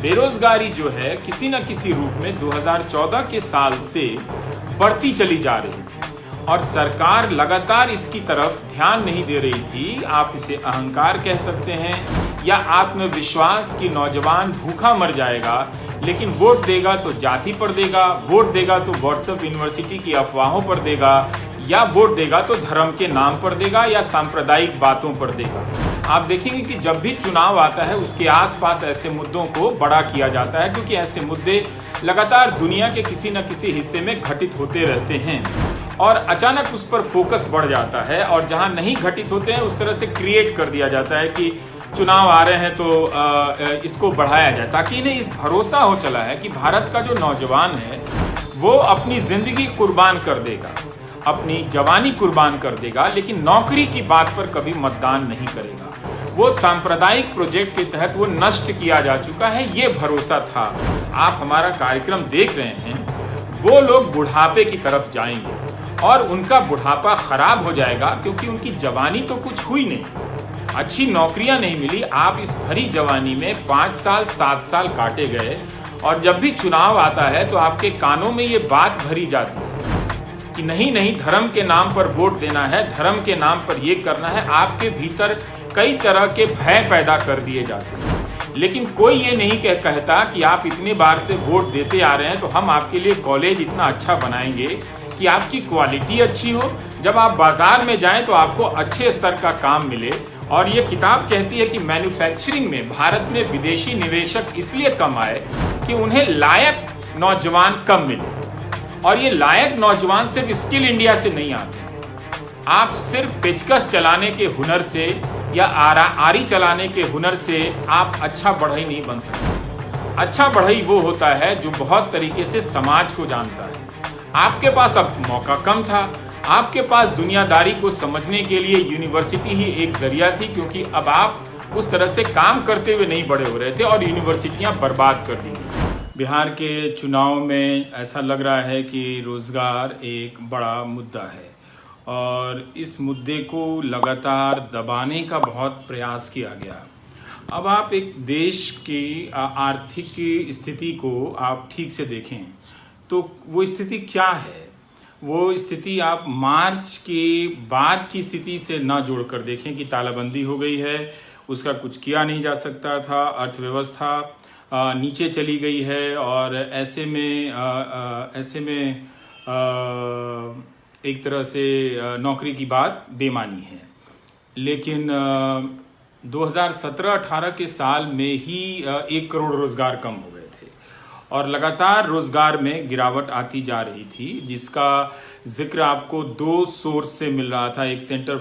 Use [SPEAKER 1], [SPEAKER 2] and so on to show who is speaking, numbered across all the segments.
[SPEAKER 1] बेरोजगारी जो है किसी न किसी रूप में 2014 के साल से बढ़ती चली जा रही थी और सरकार लगातार इसकी तरफ ध्यान नहीं दे रही थी। आप इसे अहंकार कह सकते हैं या आत्मविश्वास की नौजवान भूखा मर जाएगा, लेकिन वोट देगा तो जाति पर देगा, वोट देगा तो व्हाट्सएप यूनिवर्सिटी की अफवाहों पर देगा, या वोट देगा तो धर्म के नाम पर देगा या सांप्रदायिक बातों पर देगा। आप देखेंगे कि जब भी चुनाव आता है उसके आसपास ऐसे मुद्दों को बड़ा किया जाता है, क्योंकि ऐसे मुद्दे लगातार दुनिया के किसी न किसी हिस्से में घटित होते रहते हैं और अचानक उस पर फोकस बढ़ जाता है और जहां नहीं घटित होते हैं उस तरह से क्रिएट कर दिया जाता है कि चुनाव आ रहे हैं तो इसको बढ़ाया जाए, ताकि इन्हें इस भरोसा हो चला है कि भारत का जो नौजवान है वो अपनी जिंदगी कुर्बान कर देगा, अपनी जवानी कुर्बान कर देगा, लेकिन नौकरी की बात पर कभी मतदान नहीं करेगा। वो सांप्रदायिक प्रोजेक्ट के तहत वो नष्ट किया जा चुका है, ये भरोसा था। आप हमारा कार्यक्रम देख रहे हैं, वो लोग बुढ़ापे की तरफ जाएंगे और उनका बुढ़ापा खराब हो जाएगा, क्योंकि उनकी जवानी तो कुछ हुई नहीं, अच्छी नौकरियां नहीं मिली। आप इस भरी जवानी में 5 साल 7 साल काटे गए और जब भी चुनाव आता है तो आपके कानों में ये बात भरी जाती है कि नहीं नहीं, धर्म के नाम पर वोट देना है, धर्म के नाम पर ये करना है। आपके भीतर कई तरह के भय पैदा कर दिए जाते हैं, लेकिन कोई ये नहीं कहता कि आप इतने बार से वोट देते आ रहे हैं तो हम आपके लिए कॉलेज इतना अच्छा बनाएंगे कि आपकी क्वालिटी अच्छी हो, जब आप बाजार में जाएं तो आपको अच्छे स्तर का काम मिले। और ये किताब कहती है कि मैन्युफैक्चरिंग में भारत में विदेशी निवेशक इसलिए कम आए कि उन्हें लायक नौजवान कम मिले, और ये लायक नौजवान सिर्फ स्किल इंडिया से नहीं आते। आप सिर्फ पेचकस चलाने के हुनर से या आरी चलाने के हुनर से आप अच्छा बढ़ई नहीं बन सकते। अच्छा बढ़ई वो होता है जो बहुत तरीके से समाज को जानता है। आपके पास अब मौका कम था, आपके पास दुनियादारी को समझने के लिए यूनिवर्सिटी ही एक जरिया थी, क्योंकि अब आप उस तरह से काम करते हुए नहीं बड़े हो रहे थे और यूनिवर्सिटियां बर्बाद कर दी गई। बिहार के चुनाव में ऐसा लग रहा है कि रोजगार एक बड़ा मुद्दा है और इस मुद्दे को लगातार दबाने का बहुत प्रयास किया गया। अब आप एक देश की आर्थिक स्थिति को आप ठीक से देखें तो वो स्थिति क्या है, वो स्थिति आप मार्च के बाद की स्थिति से ना जोड़कर देखें कि तालाबंदी हो गई है, उसका कुछ किया नहीं जा सकता था, अर्थव्यवस्था नीचे चली गई है और ऐसे में एक तरह से नौकरी की बात बेमानी है। लेकिन 2017-18 के साल में ही 1 करोड़ रोजगार कम हो गए थे और लगातार रोजगार में गिरावट आती जा रही थी, जिसका जिक्र आपको 2 सोर्स से मिल रहा था। एक centre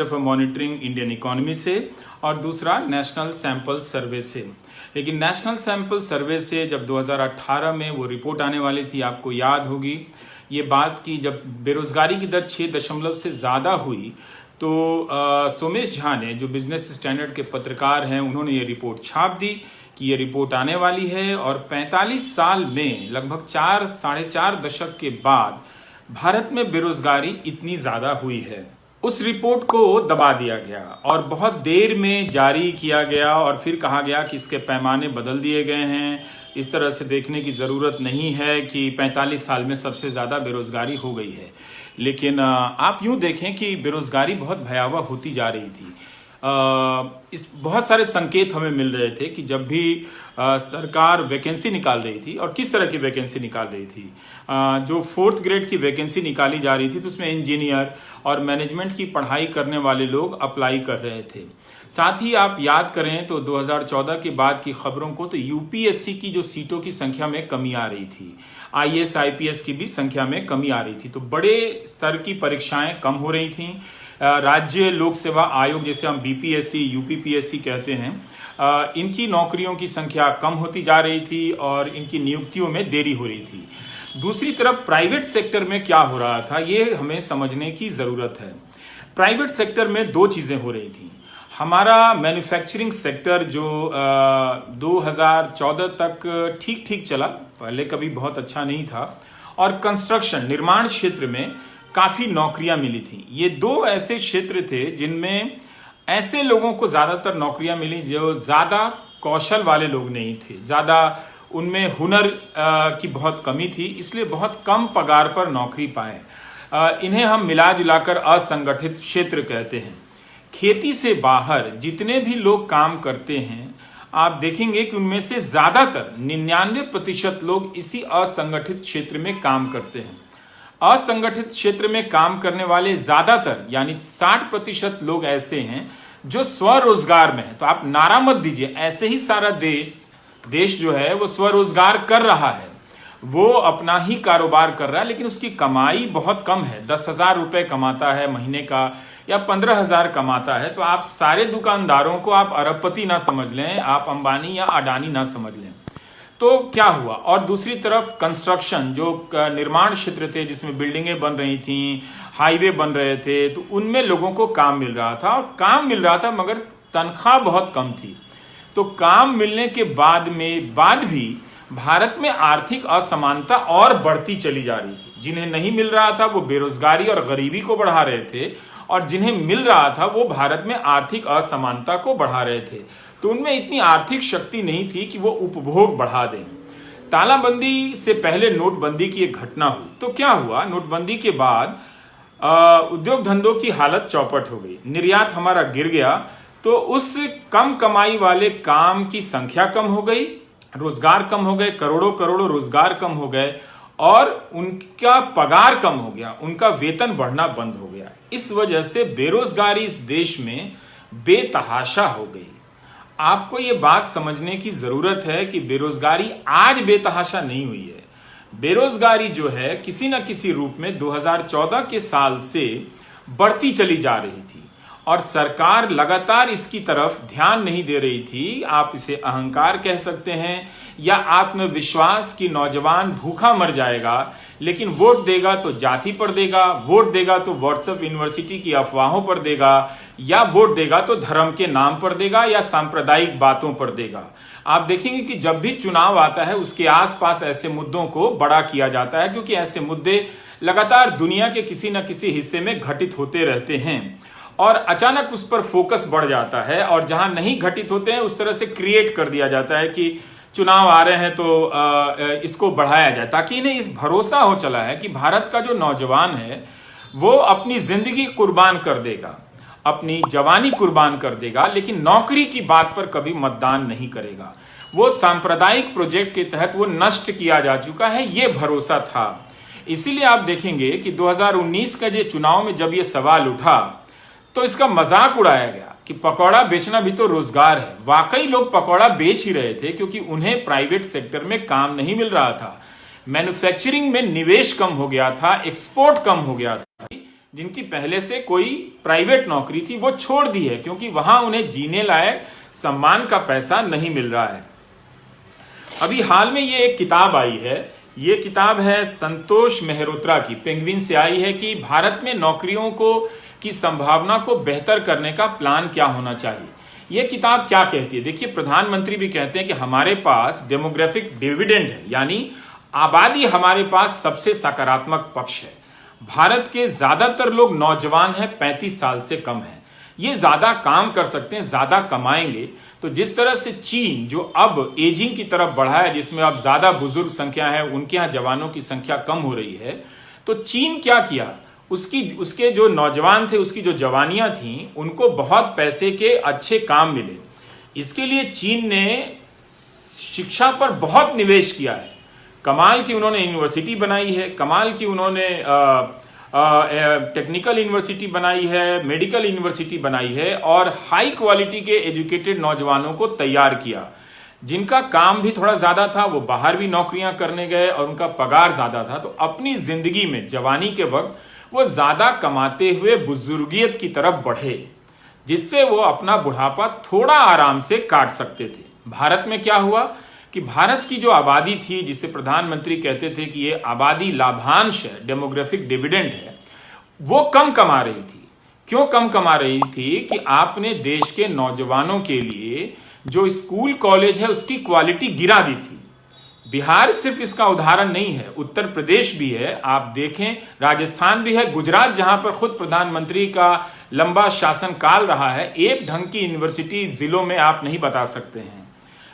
[SPEAKER 1] for monitoring Indian economy से और दूसरा नेशनल सैंपल सर्वे से। लेकिन नेशनल सैंपल सर्वे से जब 2018 में वो रिपोर्ट आने वाली थी, आपको याद होगी ये बात की जब बेरोजगारी की दर 6 से ज़्यादा हुई तो सोमेश झा ने, जो बिजनेस स्टैंडर्ड के पत्रकार हैं, उन्होंने ये रिपोर्ट छाप दी कि ये रिपोर्ट आने वाली है और 45 साल में लगभग 4-4.5 दशक के बाद भारत में बेरोजगारी इतनी ज़्यादा हुई है। उस रिपोर्ट को दबा दिया गया और बहुत देर में जारी किया गया और फिर कहा गया कि इसके पैमाने बदल दिए गए हैं, इस तरह से देखने की ज़रूरत नहीं है कि 45 साल में सबसे ज़्यादा बेरोजगारी हो गई है। लेकिन आप यूँ देखें कि बेरोजगारी बहुत भयावह होती जा रही थी। इस बहुत सारे संकेत हमें मिल रहे थे कि जब भी सरकार वैकेंसी निकाल रही थी, और किस तरह की वैकेंसी निकाल रही थी, जो 4th ग्रेड की वैकेंसी निकाली जा रही थी तो उसमें इंजीनियर और मैनेजमेंट की पढ़ाई करने वाले लोग अप्लाई कर रहे थे। साथ ही आप याद करें तो 2014 के बाद की खबरों को, तो यूपीएससी की जो सीटों की संख्या में कमी आ रही थी, आईएएस आईपीएस की भी संख्या में कमी आ रही थी, तो बड़े स्तर की परीक्षाएं कम हो रही थीं। राज्य लोक सेवा आयोग, जैसे हम बीपीएससी यूपीपीएससी कहते हैं, इनकी नौकरियों की संख्या कम होती जा रही थी और इनकी नियुक्तियों में देरी हो रही थी। दूसरी तरफ प्राइवेट सेक्टर में क्या हो रहा था, ये हमें समझने की ज़रूरत है। प्राइवेट सेक्टर में 2 चीज़ें हो रही थी। हमारा मैन्युफैक्चरिंग सेक्टर जो 2014 तक ठीक ठीक चला, पहले कभी बहुत अच्छा नहीं था, और कंस्ट्रक्शन निर्माण क्षेत्र में काफ़ी नौकरियां मिली थी। ये 2 ऐसे क्षेत्र थे जिनमें ऐसे लोगों को ज़्यादातर नौकरियां मिली जो ज़्यादा कौशल वाले लोग नहीं थे, ज़्यादा उनमें हुनर की बहुत कमी थी, इसलिए बहुत कम पगार पर नौकरी पाए। इन्हें हम मिला जुलाकर असंगठित क्षेत्र कहते हैं। खेती से बाहर जितने भी लोग काम करते हैं, आप देखेंगे कि उनमें से ज़्यादातर 99% लोग इसी असंगठित क्षेत्र में काम करते हैं। असंगठित क्षेत्र में काम करने वाले ज़्यादातर यानी 60% लोग ऐसे हैं जो स्वरोजगार में है। तो आप नारा मत दीजिए, ऐसे ही सारा देश जो है वो स्वरोजगार कर रहा है, वो अपना ही कारोबार कर रहा है, लेकिन उसकी कमाई बहुत कम है। 10,000 रुपये कमाता है महीने का या 15,000 कमाता है। तो आप सारे दुकानदारों को आप अरबपति ना समझ लें, आप अंबानी या अडानी ना समझ लें। तो क्या हुआ, और दूसरी तरफ कंस्ट्रक्शन, जो निर्माण क्षेत्र थे जिसमें बिल्डिंगें बन रही थी, हाईवे बन रहे थे, तो उनमें लोगों को काम मिल रहा था, और काम मिल रहा था मगर तनख्वाह बहुत कम थी। तो काम मिलने के बाद भी भारत में आर्थिक असमानता और बढ़ती चली जा रही थी। जिन्हें नहीं मिल रहा था वो बेरोजगारी और गरीबी को बढ़ा रहे थे, और जिन्हें मिल रहा था वो भारत में आर्थिक असमानता को बढ़ा रहे थे। तो उनमें इतनी आर्थिक शक्ति नहीं थी कि वो उपभोग बढ़ा दें। तालाबंदी से पहले नोटबंदी की एक घटना हुई। तो क्या हुआ, नोटबंदी के बाद उद्योग धंधों की हालत चौपट हो गई, निर्यात हमारा गिर गया। तो उस कम कमाई वाले काम की संख्या कम हो गई, रोजगार कम हो गए, करोड़ों करोड़ों रोजगार कम हो गए, और उनका पगार कम हो गया, उनका वेतन बढ़ना बंद हो गया। इस वजह से बेरोजगारी इस देश में बेतहाशा हो गई। आपको ये बात समझने की जरूरत है कि बेरोजगारी आज बेतहाशा नहीं हुई है। बेरोजगारी जो है किसी न किसी रूप में 2014 के साल से बढ़ती चली जा रही थी, और सरकार लगातार इसकी तरफ ध्यान नहीं दे रही थी। आप इसे अहंकार कह सकते हैं या आत्मविश्वास की नौजवान भूखा मर जाएगा, लेकिन वोट देगा तो जाति पर देगा, वोट देगा तो व्हाट्सएप यूनिवर्सिटी की अफवाहों पर देगा, या वोट देगा तो धर्म के नाम पर देगा या सांप्रदायिक बातों पर देगा। आप देखेंगे कि जब भी चुनाव आता है उसके आसपास ऐसे मुद्दों को बड़ा किया जाता है, क्योंकि ऐसे मुद्दे लगातार दुनिया के किसी न किसी हिस्से में घटित होते रहते हैं, और अचानक उस पर फोकस बढ़ जाता है, और जहां नहीं घटित होते हैं उस तरह से क्रिएट कर दिया जाता है कि चुनाव आ रहे हैं तो इसको बढ़ाया जाए, ताकि इन्हें इस भरोसा हो चला है कि भारत का जो नौजवान है वो अपनी जिंदगी कुर्बान कर देगा, अपनी जवानी कुर्बान कर देगा, लेकिन नौकरी की बात पर कभी मतदान नहीं करेगा। वो सांप्रदायिक प्रोजेक्ट के तहत वो नष्ट किया जा चुका है, ये भरोसा था। इसीलिए आप देखेंगे कि 2019 का जो चुनाव में जब ये सवाल उठा तो इसका मजाक उड़ाया गया कि पकौड़ा बेचना भी तो रोजगार है। वाकई लोग पकौड़ा बेच ही रहे थे, क्योंकि उन्हें प्राइवेट सेक्टर में काम नहीं मिल रहा था, मैन्युफैक्चरिंग में निवेश कम हो गया था, एक्सपोर्ट कम हो गया था। जिनकी पहले से कोई प्राइवेट नौकरी थी वो छोड़ दी है, क्योंकि वहां उन्हें जीने लायक सम्मान का पैसा नहीं मिल रहा है। अभी हाल में ये एक किताब आई है, ये किताब है संतोष मेहरोत्रा की, पेंगुइन से आई है, कि भारत में नौकरियों की संभावना को बेहतर करने का प्लान क्या होना चाहिए। यह किताब क्या कहती है, देखिए प्रधानमंत्री भी कहते हैं कि हमारे पास डेमोग्राफिक डिविडेंड है, यानी आबादी हमारे पास सबसे सकारात्मक पक्ष है। भारत के ज्यादातर लोग नौजवान हैं, 35 साल से कम है, ये ज्यादा काम कर सकते हैं, ज्यादा कमाएंगे। तो जिस तरह से चीन जो अब एजिंग की तरफ बढ़ा है, जिसमें अब ज्यादा बुजुर्ग संख्या है, उनके यहाँ जवानों की संख्या कम हो रही है, तो चीन क्या किया, उसके जो नौजवान थे, उसकी जो जवानियां थी, उनको बहुत पैसे के अच्छे काम मिले। इसके लिए चीन ने शिक्षा पर बहुत निवेश किया है। कमाल की उन्होंने यूनिवर्सिटी बनाई है, कमाल की उन्होंने टेक्निकल यूनिवर्सिटी बनाई है, मेडिकल यूनिवर्सिटी बनाई है, और हाई क्वालिटी के एजुकेटेड नौजवानों को तैयार किया। जिनका काम भी थोड़ा ज्यादा था वो बाहर भी नौकरियां करने गए और उनका पगार ज्यादा था, तो अपनी जिंदगी में जवानी के वक्त वो ज्यादा कमाते हुए बुजुर्गियत की तरफ बढ़े, जिससे वो अपना बुढ़ापा थोड़ा आराम से काट सकते थे। भारत में क्या हुआ कि भारत की जो आबादी थी, जिसे प्रधानमंत्री कहते थे कि ये आबादी लाभांश है, डेमोग्राफिक डिविडेंड है, वो कम कमा रही थी। क्यों कम कमा रही थी कि आपने देश के नौजवानों के लिए जो स्कूल कॉलेज है उसकी क्वालिटी गिरा दी थी। बिहार सिर्फ इसका उदाहरण नहीं है, उत्तर प्रदेश भी है, आप देखें राजस्थान भी है, गुजरात जहां पर खुद प्रधानमंत्री का लंबा शासन काल रहा है, एक ढंग की यूनिवर्सिटी जिलों में आप नहीं बता सकते हैं।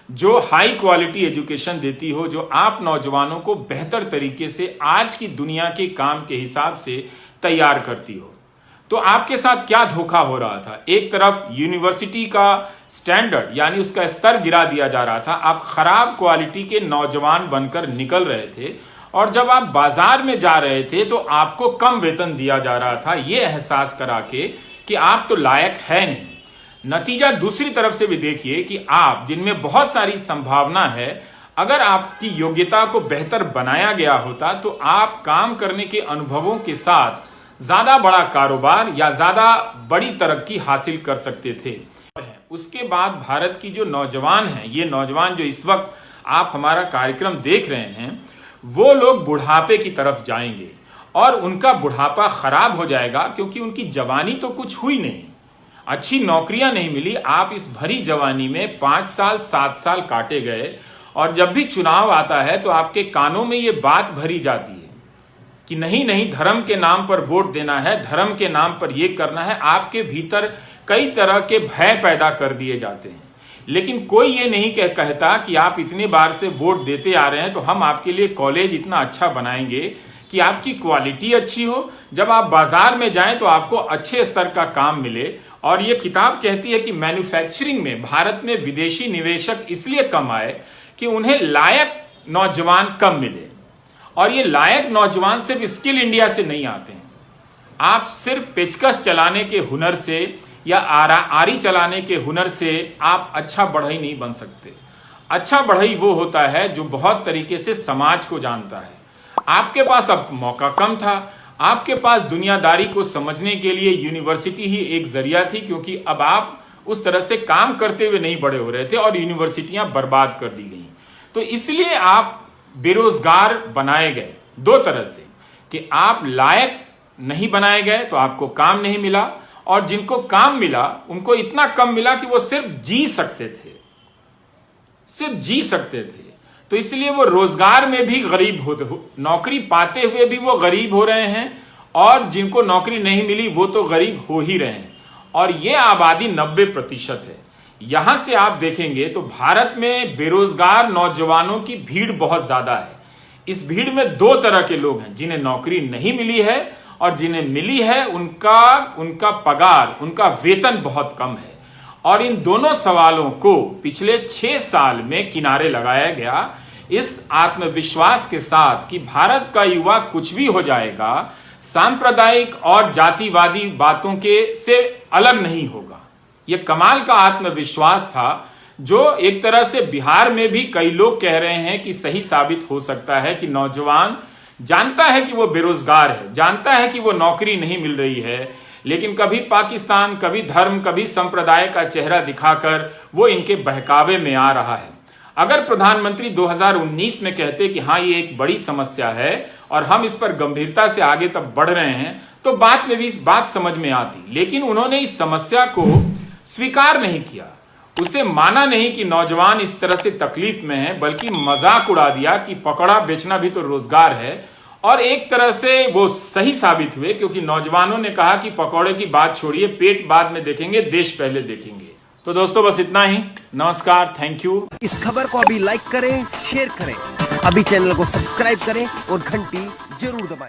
[SPEAKER 1] जो हाई क्वालिटी एजुकेशन देती हो, जो आप नौजवानों को बेहतर तरीके से आज की दुनिया के काम के हिसाब से तैयार करती हो। तो आपके साथ क्या धोखा हो रहा था? एक तरफ यूनिवर्सिटी का स्टैंडर्ड यानी उसका स्तर गिरा दिया जा रहा था, आप खराब क्वालिटी के नौजवान बनकर निकल रहे थे, और जब आप बाजार में जा रहे थे तो आपको कम वेतन दिया जा रहा था, यह एहसास करा के कि आप तो लायक है नहीं। नतीजा दूसरी तरफ से भी देखिए कि आप, जिनमें बहुत सारी संभावना है, अगर आपकी योग्यता को बेहतर बनाया गया होता तो आप काम करने के अनुभवों के साथ ज्यादा बड़ा कारोबार या ज्यादा बड़ी तरक्की हासिल कर सकते थे। उसके बाद भारत की जो नौजवान हैं, ये नौजवान जो इस वक्त आप हमारा कार्यक्रम देख रहे हैं, वो लोग बुढ़ापे की तरफ जाएंगे और उनका बुढ़ापा खराब हो जाएगा, क्योंकि उनकी जवानी तो कुछ हुई नहीं, अच्छी नौकरियां नहीं मिली। आप इस भरी जवानी में 5 साल 7 साल काटे गए, और जब भी चुनाव आता है तो आपके कानों में ये बात भरी जाती है कि नहीं नहीं, धर्म के नाम पर वोट देना है, धर्म के नाम पर ये करना है। आपके भीतर कई तरह के भय पैदा कर दिए जाते हैं, लेकिन कोई ये नहीं कहता कि आप इतने बार से वोट देते आ रहे हैं तो हम आपके लिए कॉलेज इतना अच्छा बनाएंगे कि आपकी क्वालिटी अच्छी हो, जब आप बाजार में जाएं तो आपको अच्छे स्तर का काम मिले। और ये किताब कहती है कि मैन्युफैक्चरिंग में भारत में विदेशी निवेशक इसलिए कम आए कि उन्हें लायक नौजवान कम मिले, और ये लायक नौजवान सिर्फ स्किल इंडिया से नहीं आते हैं। आप सिर्फ पेचकस चलाने के हुनर से या आरी चलाने के हुनर से आप अच्छा बढ़ई नहीं बन सकते। अच्छा बढ़ई वो होता है जो बहुत तरीके से समाज को जानता है। आपके पास अब मौका कम था, आपके पास दुनियादारी को समझने के लिए यूनिवर्सिटी ही एक जरिया थी, क्योंकि अब आप उस तरह से काम करते हुए नहीं बड़े हो रहे थे और यूनिवर्सिटियां बर्बाद कर दी गई। तो इसलिए आप बेरोजगार बनाए गए दो तरह से, कि आप लायक नहीं बनाए गए तो आपको काम नहीं मिला, और जिनको काम मिला उनको इतना कम मिला कि वो सिर्फ जी सकते थे, सिर्फ जी सकते थे। तो इसलिए वो रोजगार में भी गरीब होते, नौकरी पाते हुए भी वो गरीब हो रहे हैं, और जिनको नौकरी नहीं मिली वो तो गरीब हो ही रहे हैं। और ये आबादी 90% है। यहां से आप देखेंगे तो भारत में बेरोजगार नौजवानों की भीड़ बहुत ज्यादा है। इस भीड़ में दो तरह के लोग हैं, जिन्हें नौकरी नहीं मिली है और जिन्हें मिली है उनका पगार, उनका वेतन बहुत कम है। और इन दोनों सवालों को पिछले 6 साल में किनारे लगाया गया इस आत्मविश्वास के साथ कि भारत का युवा कुछ भी हो जाएगा, सांप्रदायिक और जातिवादी बातों के से अलग नहीं होगा। यह कमाल का आत्मविश्वास था, जो एक तरह से बिहार में भी कई लोग कह रहे हैं कि सही साबित हो सकता है कि नौजवान जानता है कि वो बेरोजगार है, जानता है कि वो नौकरी नहीं मिल रही है, लेकिन कभी पाकिस्तान, कभी धर्म, कभी संप्रदाय का चेहरा दिखाकर वो इनके बहकावे में आ रहा है। अगर प्रधानमंत्री 2019 में कहते कि हाँ ये एक बड़ी समस्या है और हम इस पर गंभीरता से आगे तब बढ़ रहे हैं, तो बाद में भी इस बात समझ में आती। लेकिन उन्होंने इस समस्या को स्वीकार नहीं किया, उसे माना नहीं कि नौजवान इस तरह से तकलीफ में है, बल्कि मजाक उड़ा दिया कि पकौड़ा बेचना भी तो रोजगार है। और एक तरह से वो सही साबित हुए, क्योंकि नौजवानों ने कहा कि पकौड़े की बात छोड़िए, पेट बाद में देखेंगे, देश पहले देखेंगे। तो दोस्तों बस इतना ही, नमस्कार, थैंक यू।
[SPEAKER 2] इस खबर को अभी लाइक करें, शेयर करें, अभी चैनल को सब्सक्राइब करें और घंटी जरूर दबाएं।